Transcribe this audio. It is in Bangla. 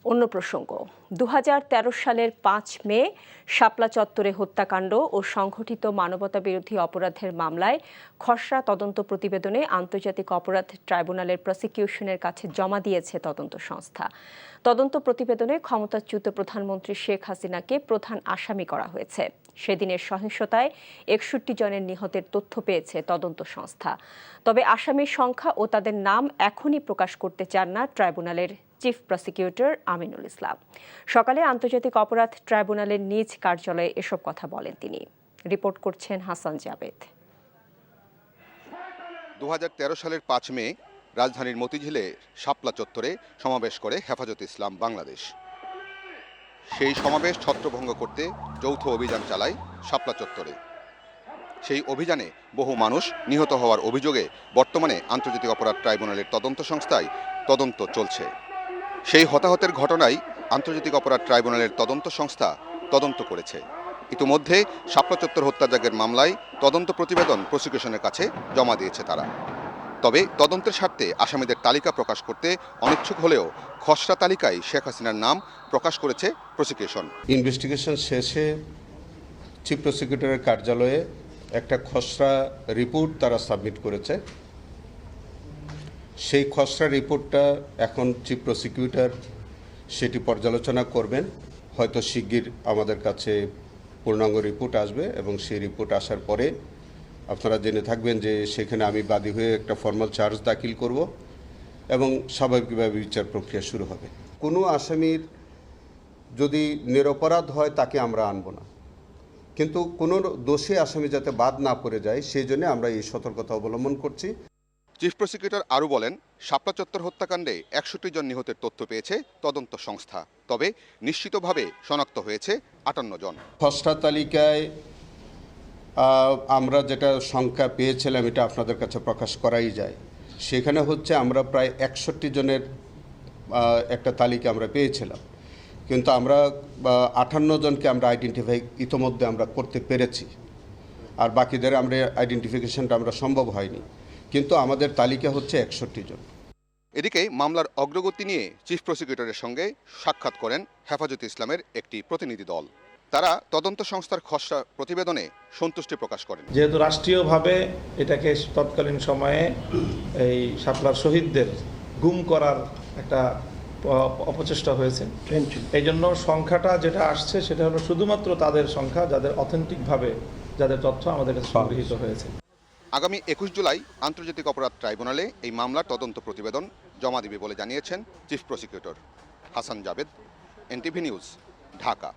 অন্য প্রসঙ্গ ২০১৩ সালের ৫ মে শাপলা চত্বরে হত্যাকাণ্ড ও সংঘটিত মানবতাবিরোধী অপরাধের মামলায় খসড়া তদন্ত প্রতিবেদনে আন্তর্জাতিক অপরাধ ট্রাইব্যুনালের প্রসিকিউশনের কাছে জমা দিয়েছে তদন্ত সংস্থা। তদন্ত প্রতিবেদনে ক্ষমতাচ্যুত প্রধানমন্ত্রী শেখ হাসিনাকে প্রধান আসামি করা হয়েছে। সেদিনের সহিংসতায় ৬১ জনের নিহতের তথ্য পেয়েছে তদন্ত সংস্থা। তবে আসামির সংখ্যা ও তাদের নাম এখনই প্রকাশ করতে চান না ট্রাইব্যুনালের চিফ প্রসিকিউটর আমিনুল ইসলাম। সকালে আন্তর্জাতিক অপরাধ ট্রাইব্যুনালের নিজ কার্যালয়ে এসব কথা বলেন তিনি। রিপোর্ট করছেন হাসান জাবেদ। ২০১৩ সালের ৫ মে রাজধানীর মতিঝিলে শাপলা চত্বরে সমাবেশ করে হেফাজতে ইসলাম বাংলাদেশ। সেই সমাবেশ ছত্রভঙ্গ করতে যৌথ অভিযান চালায় শাপলা চত্বরে। সেই অভিযানে বহু মানুষ নিহত হওয়ার অভিযোগে বর্তমানে আন্তর্জাতিক অপরাধ ট্রাইব্যুনালের তদন্ত সংস্থায় তদন্ত চলছে। সেই হতাহতের ঘটনায় আন্তর্জাতিক অপরাধ ট্রাইব্যুনালের তদন্ত সংস্থা তদন্ত করেছে। ইতিমধ্যে শাপলা চত্বর হত্যাযজ্ঞের মামলায় তদন্ত প্রতিবেদন প্রসিকিউশনের কাছে জমা দিয়েছে তারা। তবে তদন্তের স্বার্থে আসামিদের তালিকা প্রকাশ করতে অনিচ্ছুক হলেও খসড়া তালিকায় শেখ হাসিনার নাম প্রকাশ করেছে প্রসিকিউশন। ইনভেস্টিগেশন শেষে চিফ প্রসিকিউটরের কার্যালয়ে একটা খসড়া রিপোর্ট তারা সাবমিট করেছে। সেই খসড়া রিপোর্টটা এখন চিফ প্রসিকিউটর সেটি পর্যালোচনা করবেন। হয়তো শিগগির আমাদের কাছে পূর্ণাঙ্গ রিপোর্ট আসবে এবং সেই রিপোর্ট আসার পরে আপনারা জেনে থাকবেন যে সেখানে আমি বাদী হয়ে একটা ফর্মাল চার্জ দাখিল করব এবং স্বাভাবিকভাবে বিচার প্রক্রিয়া শুরু হবে। কোনো আসামির যদি নিরপরাধ হয় তাকে আমরা আনব না, কিন্তু কোনো দোষী আসামি যাতে বাদ না পড়ে যায় সেই জন্য আমরা এই সতর্কতা অবলম্বন করছি। চিফ প্রসিকিউটর আরও বলেন, শাপলা চত্বর হত্যাকাণ্ডে ৬১ জন নিহতের তথ্য পেয়েছে তদন্ত সংস্থা। তবে নিশ্চিতভাবে শনাক্ত হয়েছে ৫৮ জন। খসড়া তালিকায় আমরা যেটা সংখ্যা পেয়েছিলাম এটা আপনাদের কাছে প্রকাশ করাই যায়। সেখানে হচ্ছে আমরা প্রায় ৬১ জনের একটা তালিকা আমরা পেয়েছিলাম, কিন্তু আমরা ৫৮ জনকে আমরা আইডেন্টিফাই ইতোমধ্যে আমরা করতে পেরেছি, আর বাকিদের আমরা আইডেন্টিফিকেশনটা আমরা সম্ভব হয়নি, কিন্তু আমাদের তালিকা হচ্ছে ৬১ জন। এদিকে মামলার অগ্রগতি নিয়ে চিফ প্রসিকিউটরের সঙ্গে সাক্ষাৎ করেন হেফাজতে ইসলামের একটি প্রতিনিধি দল। তারা তদন্ত সংস্থার খসড়া প্রতিবেদনে সন্তুষ্টি প্রকাশ করেন। যেহেতু রাষ্ট্রীয়ভাবে এটাকে তৎকালীন সময়ে এই শাপলার শহীদদের গুম করার একটা অপচেষ্টা হয়েছে, এই জন্য সংখ্যাটা যেটা আসছে সেটা হলো শুধুমাত্র তাদের সংখ্যা যাদের অথেন্টিকভাবে যাদের তথ্য আমাদের কাছে সংগৃহীত হয়েছে। আগামী ২১ জুলাই আন্তর্জাতিক অপরাধ ট্রাইব্যুনালে এই মামলার তদন্ত প্রতিবেদন জমা দিবে বলে জানিয়েছেন chief prosecutor. Hasan Jabed, NTV news, Dhaka.